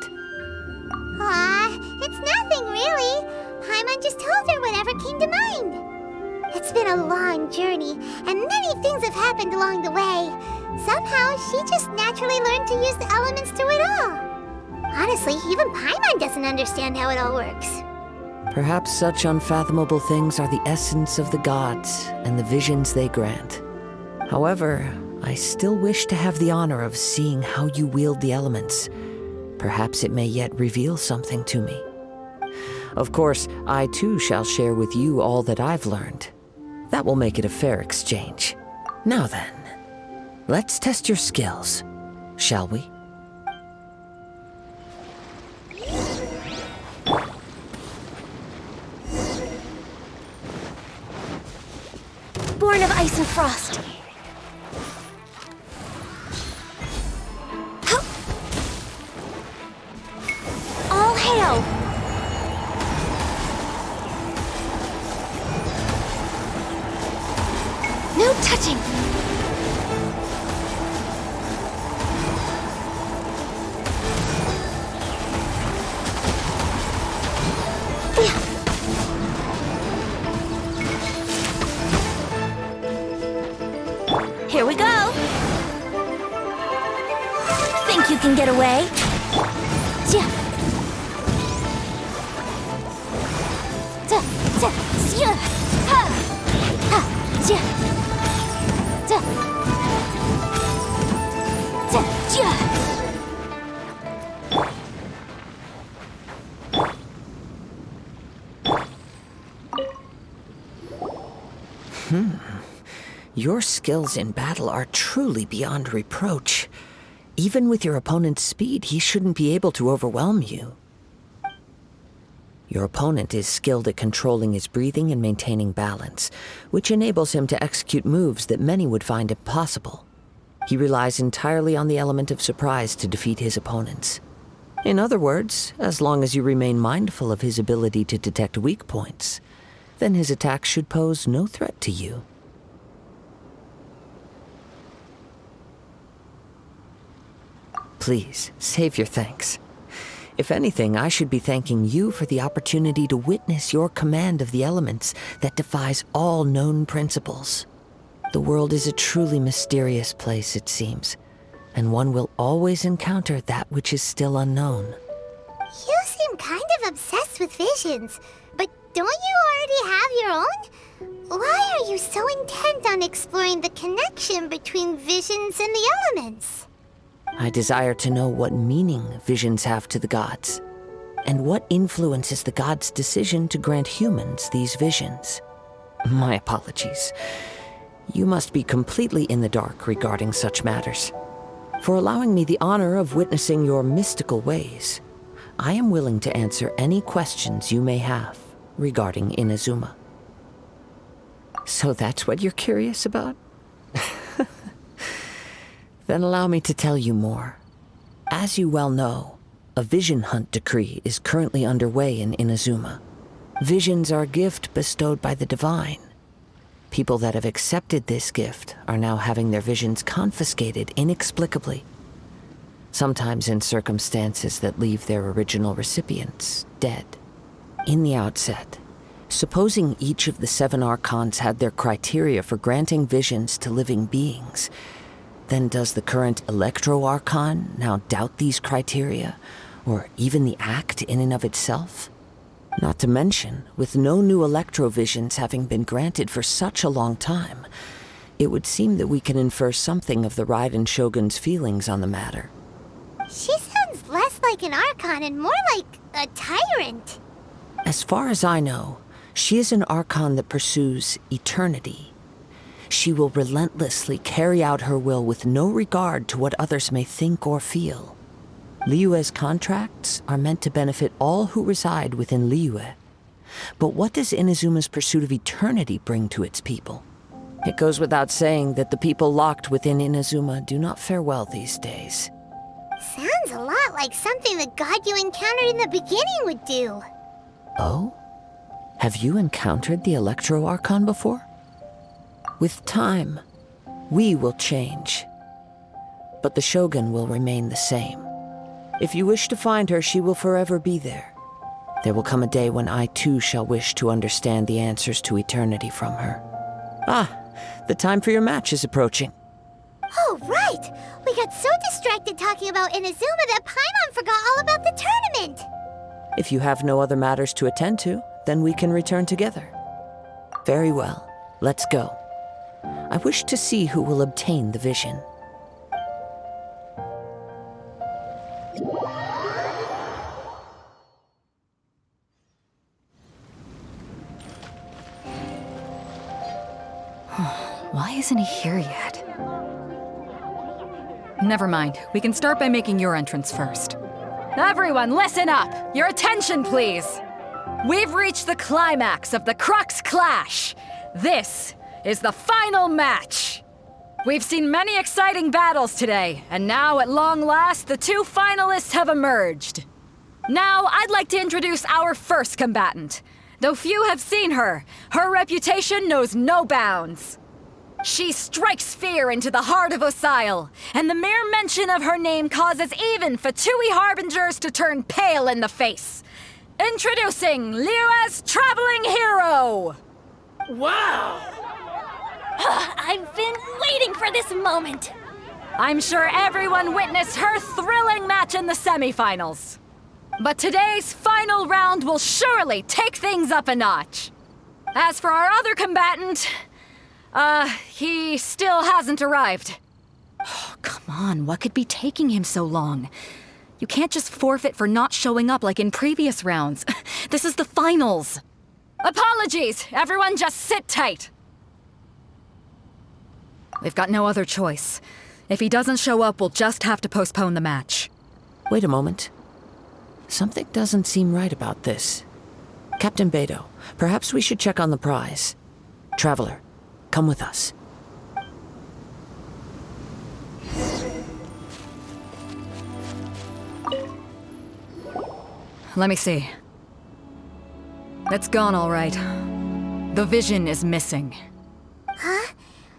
It's nothing really. Paimon just told her whatever came to mind. It's been a long journey, and many things have happened along the way. Somehow, she just naturally learned to use the elements to it all. Honestly, even Paimon doesn't understand how it all works. Perhaps such unfathomable things are the essence of the gods and the visions they grant. However, I I still wish to have the honor of seeing how you wield the elements. Perhaps it may yet reveal something to me. Of course, I too shall share with you all that I've learned. That will make it a fair exchange. Now then, let's test your skills, shall we? Born of ice and frost. All hail! No touching! Here we go. Think you can get away? Yeah. Your skills in battle are truly beyond reproach. Even with your opponent's speed, he shouldn't be able to overwhelm you. Your opponent is skilled at controlling his breathing and maintaining balance, which enables him to execute moves that many would find impossible. He relies entirely on the element of surprise to defeat his opponents. In other words, as long as you remain mindful of his ability to detect weak points, then his attacks should pose no threat to you. Please, save your thanks. If anything, I should be thanking you for the opportunity to witness your command of the elements that defies all known principles. The world is a truly mysterious place, it seems, and one will always encounter that which is still unknown. You seem kind of obsessed with visions, but don't you already have your own? Why are you so intent on exploring the connection between visions and the elements? I desire to know what meaning visions have to the gods, and what influences the gods' decision to grant humans these visions. My apologies. You must be completely in the dark regarding such matters. For allowing me the honor of witnessing your mystical ways, I am willing to answer any questions you may have regarding Inazuma. So that's what you're curious about? Then allow me to tell you more. As you well know, a vision hunt decree is currently underway in Inazuma. Visions are a gift bestowed by the divine. People that have accepted this gift are now having their visions confiscated inexplicably, sometimes in circumstances that leave their original recipients dead. In the outset, supposing each of the 7 archons had their criteria for granting visions to living beings, then does the current Electro-Archon now doubt these criteria, or even the act in and of itself? Not to mention, with no new Electro-Visions having been granted for such a long time, it would seem that we can infer something of the Raiden Shogun's feelings on the matter. She sounds less like an Archon and more like a tyrant. As far as I know, she is an Archon that pursues eternity. She will relentlessly carry out her will with no regard to what others may think or feel. Liyue's contracts are meant to benefit all who reside within Liyue. But what does Inazuma's pursuit of eternity bring to its people? It goes without saying that the people locked within Inazuma do not fare well these days. Sounds a lot like something the god you encountered in the beginning would do. Oh? Have you encountered the Electro-Archon before? With time, we will change. But the Shogun will remain the same. If you wish to find her, she will forever be there. There will come a day when I too shall wish to understand the answers to eternity from her. Ah, the time for your match is approaching. Oh, right! We got so distracted talking about Inazuma that Paimon forgot all about the tournament! If you have no other matters to attend to, then we can return together. Very well, let's go. I wish to see who will obtain the vision. Why isn't he here yet? Never mind. We can start by making your entrance first. Everyone, listen up! Your attention, please! We've reached the climax of the Crux Clash! This is the final match! We've seen many exciting battles today, and now, at long last, the two finalists have emerged. Now, I'd like to introduce our first combatant. Though few have seen her, her reputation knows no bounds. She strikes fear into the heart of Osial, and the mere mention of her name causes even Fatui harbingers to turn pale in the face. Introducing Liyue's traveling hero! Wow! I've been waiting for this moment. I'm sure everyone witnessed her thrilling match in the semifinals. But today's final round will surely take things up a notch. As for our other combatant, he still hasn't arrived. Oh, come on, what could be taking him so long? You can't just forfeit for not showing up like in previous rounds. This is the finals. Apologies, everyone just sit tight. We've got no other choice. If he doesn't show up, we'll just have to postpone the match. Wait a moment. Something doesn't seem right about this. Captain Beidou, perhaps we should check on the prize. Traveler, come with us. Let me see. It's gone all right. The vision is missing. Huh?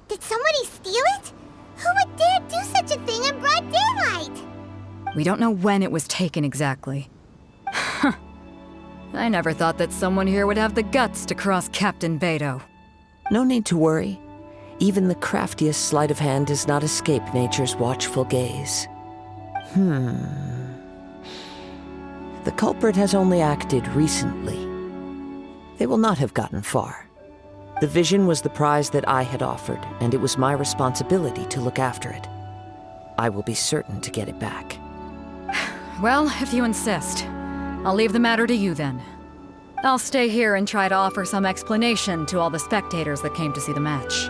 Did somebody steal it? Who would dare do such a thing in broad daylight? We don't know when it was taken exactly. I never thought that someone here would have the guts to cross Captain Beidou. No need to worry. Even the craftiest sleight of hand does not escape nature's watchful gaze. The culprit has only acted recently. They will not have gotten far. The vision was the prize that I had offered, and it was my responsibility to look after it. I will be certain to get it back. Well, if you insist, I'll leave the matter to you then. I'll stay here and try to offer some explanation to all the spectators that came to see the match.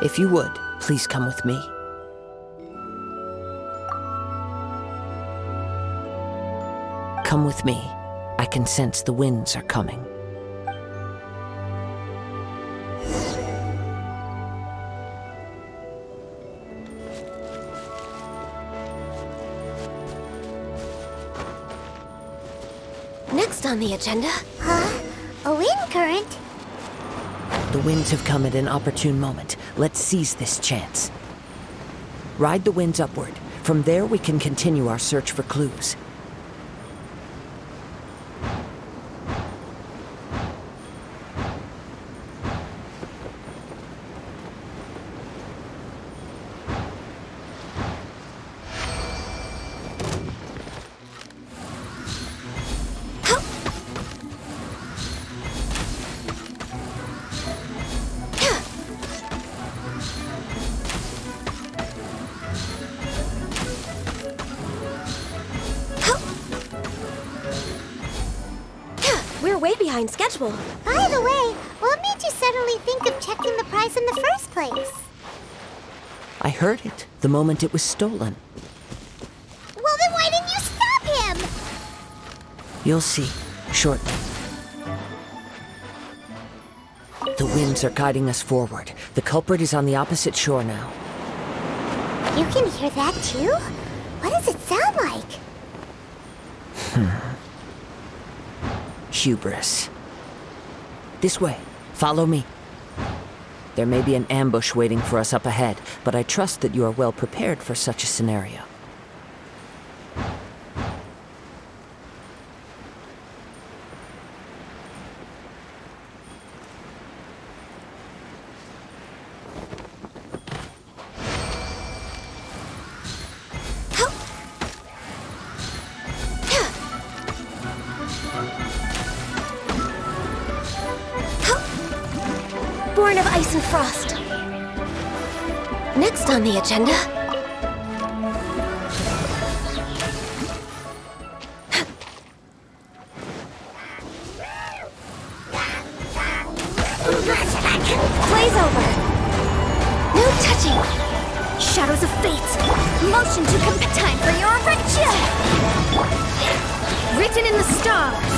If you would, please come with me. Come with me. I can sense the winds are coming. Next on the agenda. Huh? A wind current? The winds have come at an opportune moment. Let's seize this chance. Ride the winds upward. From there, we can continue our search for clues. We're way behind schedule. By the way, what made you suddenly think of checking the prize in the first place? I heard it the moment it was stolen. Well, then why didn't you stop him? You'll see, shortly. The winds are guiding us forward. The culprit is on the opposite shore now. You can hear that too? What does it sound like? Hubris. This way. Follow me. There may be an ambush waiting for us up ahead, but I trust that you are well prepared for such a scenario. Born of ice and frost. Next on the agenda... Blaze over! No touching! Shadows of fate! Motion to compete! Time for your ritual! Written in the stars!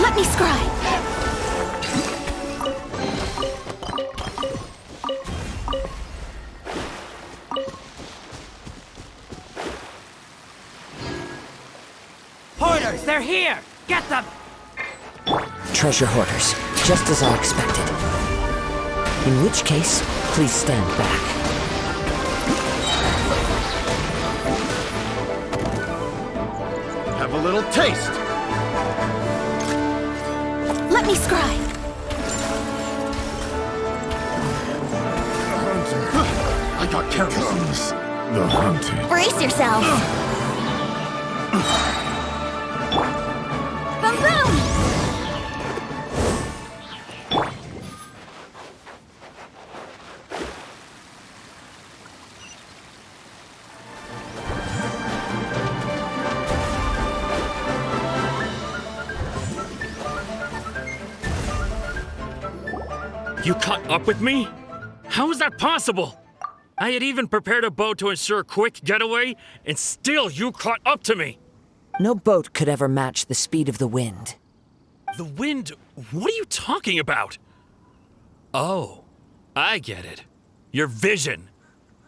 Let me scribe! Hoarders, they're here! Get them! Treasure hoarders, just as I expected. In which case, please stand back. Have a little taste! Let me scribe! I got careless. The hunted. Brace yourself! Boom boom! You caught up with me? How is that possible? I had even prepared a boat to ensure a quick getaway, and still you caught up to me! No boat could ever match the speed of the wind. The wind? What are you talking about? Oh, I get it. Your vision.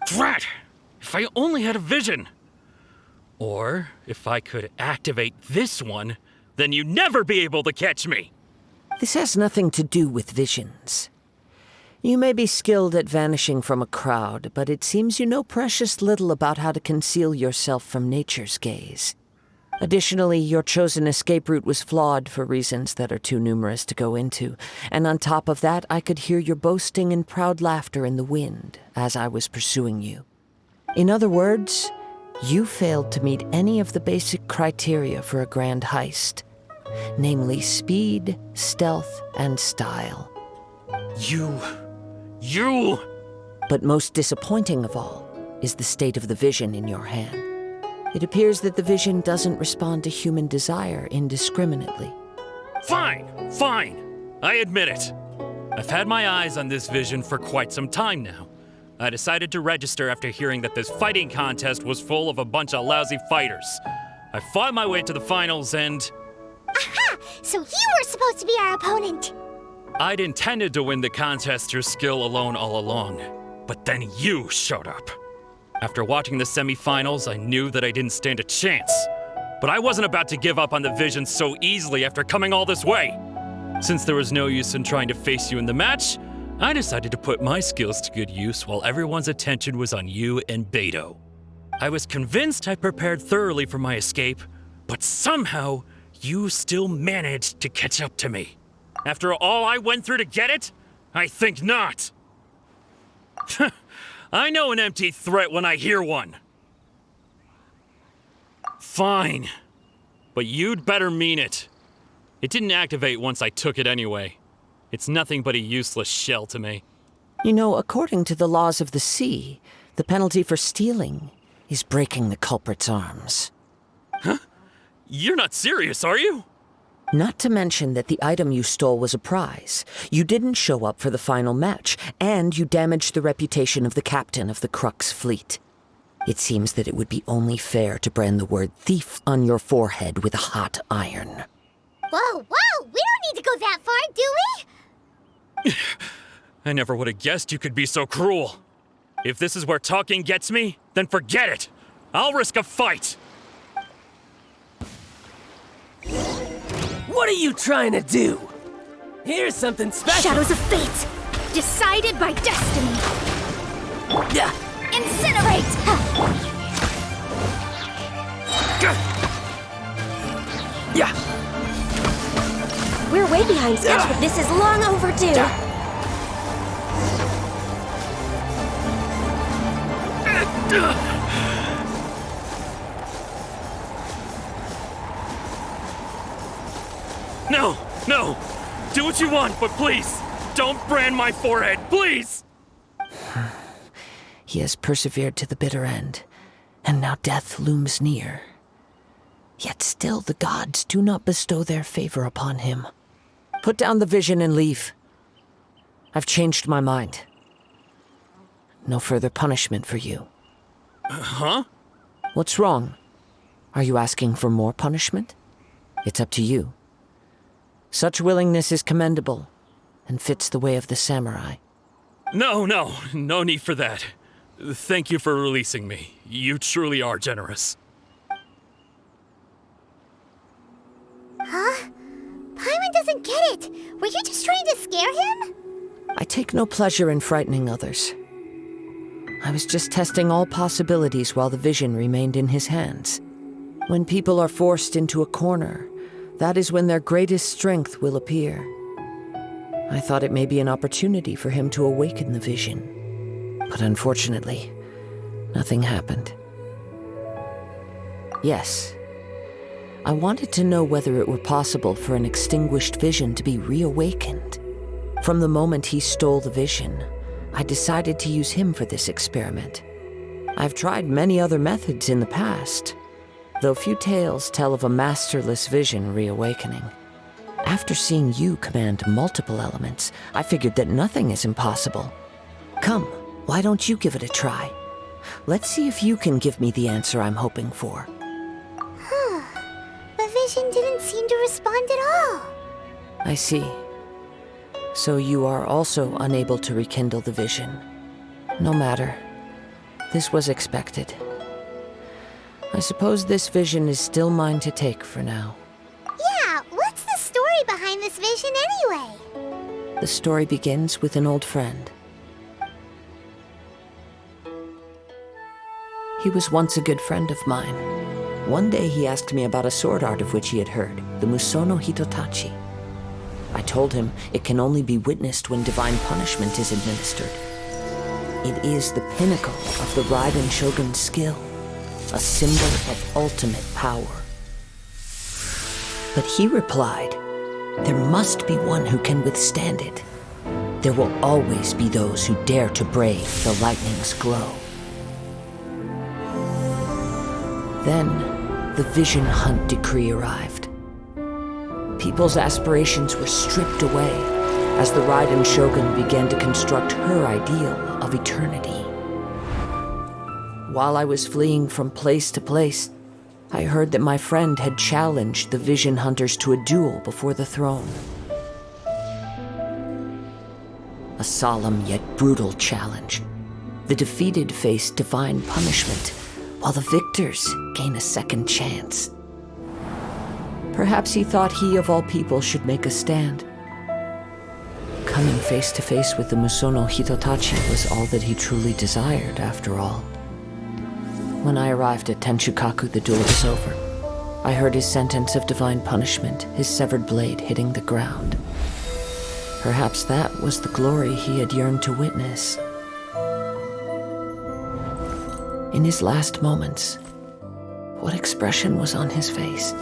Drat! If I only had a vision! Or, if I could activate this one, then you'd never be able to catch me! This has nothing to do with visions. You may be skilled at vanishing from a crowd, but it seems you know precious little about how to conceal yourself from nature's gaze. Additionally, your chosen escape route was flawed for reasons that are too numerous to go into, and on top of that, I could hear your boasting and proud laughter in the wind as I was pursuing you. In other words, you failed to meet any of the basic criteria for a grand heist, namely speed, stealth, and style. You... But most disappointing of all is the state of the vision in your hand. It appears that the vision doesn't respond to human desire indiscriminately. Fine! I admit it. I've had my eyes on this vision for quite some time now. I decided to register after hearing that this fighting contest was full of a bunch of lousy fighters. I fought my way to the finals and... Aha! So you were supposed to be our opponent! I'd intended to win the contest through skill alone all along, but then you showed up. After watching the semifinals, I knew that I didn't stand a chance. But I wasn't about to give up on the vision so easily after coming all this way. Since there was no use in trying to face you in the match, I decided to put my skills to good use while everyone's attention was on you and Beto. I was convinced I prepared thoroughly for my escape, but somehow you still managed to catch up to me. After all I went through to get it? I think not. I know an empty threat when I hear one. Fine. But you'd better mean it. It didn't activate once I took it anyway. It's nothing but a useless shell to me. You know, according to the laws of the sea, the penalty for stealing is breaking the culprit's arms. Huh? You're not serious, are you? Not to mention that the item you stole was a prize. You didn't show up for the final match, and you damaged the reputation of the captain of the Crux fleet. It seems that it would be only fair to brand the word thief on your forehead with a hot iron. Whoa, we don't need to go that far, do we? I never would have guessed you could be so cruel. If this is where talking gets me, then forget it. I'll risk a fight. What are you trying to do? Here's something special. Shadows of fate, decided by destiny. Incinerate! We're way behind schedule, but this is long overdue. No! Do what you want, but please, don't brand my forehead, please! He has persevered to the bitter end, and now death looms near. Yet still the gods do not bestow their favor upon him. Put down the vision and leave. I've changed my mind. No further punishment for you. Huh? What's wrong? Are you asking for more punishment? It's up to you. Such willingness is commendable, and fits the way of the samurai. No need for that. Thank you for releasing me. You truly are generous. Huh? Paimon doesn't get it. Were you just trying to scare him? I take no pleasure in frightening others. I was just testing all possibilities while the vision remained in his hands. When people are forced into a corner, that is when their greatest strength will appear. I thought it may be an opportunity for him to awaken the vision. But unfortunately, nothing happened. Yes, I wanted to know whether it were possible for an extinguished vision to be reawakened. From the moment he stole the vision, I decided to use him for this experiment. I've tried many other methods in the past, though few tales tell of a masterless vision reawakening. After seeing you command multiple elements, I figured that nothing is impossible. Come, why don't you give it a try? Let's see if you can give me the answer I'm hoping for. The vision didn't seem to respond at all. I see. So you are also unable to rekindle the vision. No matter. This was expected. I suppose this vision is still mine to take for now. Yeah, what's the story behind this vision anyway? The story begins with an old friend. He was once a good friend of mine. One day he asked me about a sword art of which he had heard, the Musono Hitotachi. I told him it can only be witnessed when divine punishment is administered. It is the pinnacle of the Raiden Shogun's skill, a symbol of ultimate power. But he replied, there must be one who can withstand it. There will always be those who dare to brave the lightning's glow. Then, the Vision Hunt decree arrived. People's aspirations were stripped away as the Raiden Shogun began to construct her ideal of eternity. While I was fleeing from place to place, I heard that my friend had challenged the Vision Hunters to a duel before the throne. A solemn yet brutal challenge. The defeated face divine punishment, while the victors gain a second chance. Perhaps he thought he of all people should make a stand. Coming face to face with the Musono Hitotachi was all that he truly desired, after all. When I arrived at Tenshukaku, the duel was over. I heard his sentence of divine punishment, his severed blade hitting the ground. Perhaps that was the glory he had yearned to witness. In his last moments, what expression was on his face?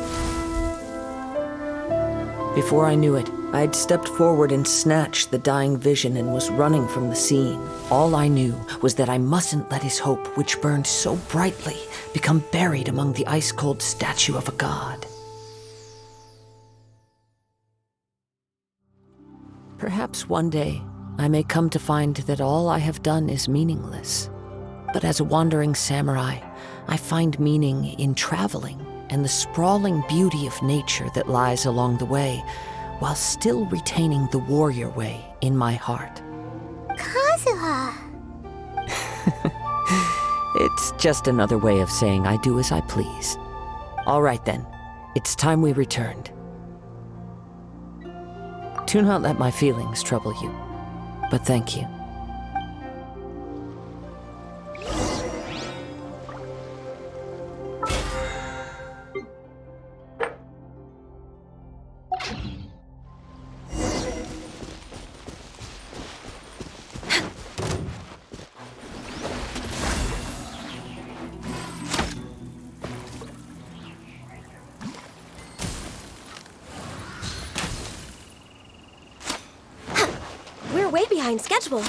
Before I knew it, I had stepped forward and snatched the dying vision and was running from the scene. All I knew was that I mustn't let his hope, which burned so brightly, become buried among the ice-cold statue of a god. Perhaps one day, I may come to find that all I have done is meaningless. But as a wandering samurai, I find meaning in traveling and the sprawling beauty of nature that lies along the way, while still retaining the warrior way in my heart. Kazuha! It's just another way of saying I do as I please. All right then, it's time we returned. Do not let my feelings trouble you, but thank you. behind schedule.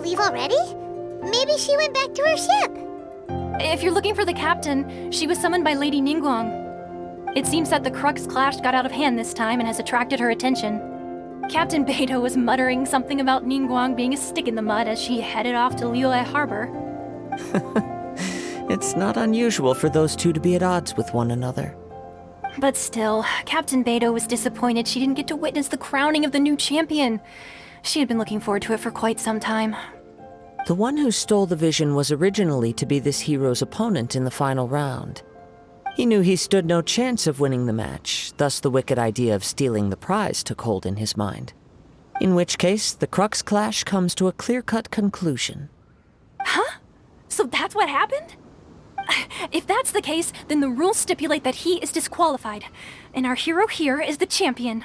Leave already? Maybe she went back to her ship. If you're looking for the captain, she was summoned by Lady Ningguang. It seems that the Crux clash got out of hand this time and has attracted her attention. Captain Beidou was muttering something about Ningguang being a stick in the mud as she headed off to Liyue Harbor. It's not unusual for those two to be at odds with one another. But still, Captain Beidou was disappointed she didn't get to witness the crowning of the new champion. She had been looking forward to it for quite some time. The one who stole the vision was originally to be this hero's opponent in the final round. He knew he stood no chance of winning the match, thus the wicked idea of stealing the prize took hold in his mind. In which case, the Crux clash comes to a clear-cut conclusion. Huh? So that's what happened? If that's the case, then the rules stipulate that he is disqualified, and our hero here is the champion.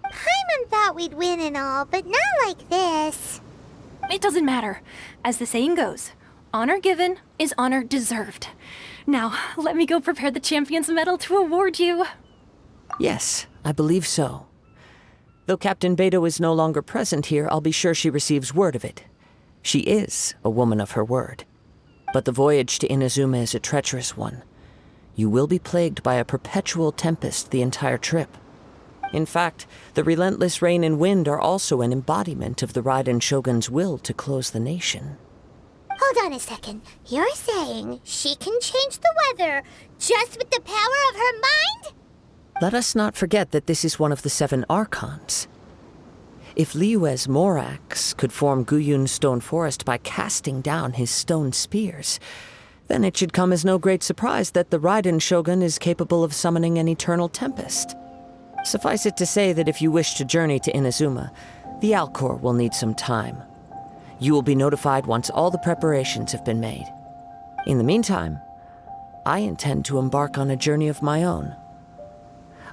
Paimon thought we'd win and all, but not like this. It doesn't matter. As the saying goes, honor given is honor deserved. Now, let me go prepare the champion's medal to award you. Yes, I believe so. Though Captain Beidou is no longer present here, I'll be sure she receives word of it. She is a woman of her word. But the voyage to Inazuma is a treacherous one. You will be plagued by a perpetual tempest the entire trip. In fact, the relentless rain and wind are also an embodiment of the Raiden Shogun's will to close the nation. Hold on a second. You're saying she can change the weather just with the power of her mind? Let us not forget that this is one of the 7 Archons. If Liyue's Morax could form Guyun's stone forest by casting down his stone spears, then it should come as no great surprise that the Raiden Shogun is capable of summoning an eternal tempest. Suffice it to say that if you wish to journey to Inazuma, the 𝐈𝐴𝐽 will need some time. You will be notified once all the preparations have been made. In the meantime, I intend to embark on a journey of my own.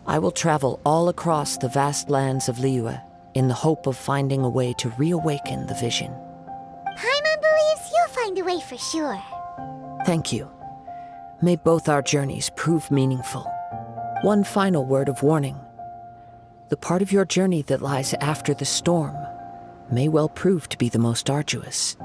I will travel all across the vast lands of Liyue in the hope of finding a way to reawaken the vision. Paimon believes you'll find a way for sure. Thank you. May both our journeys prove meaningful. One final word of warning. The part of your journey that lies after the storm may well prove to be the most arduous.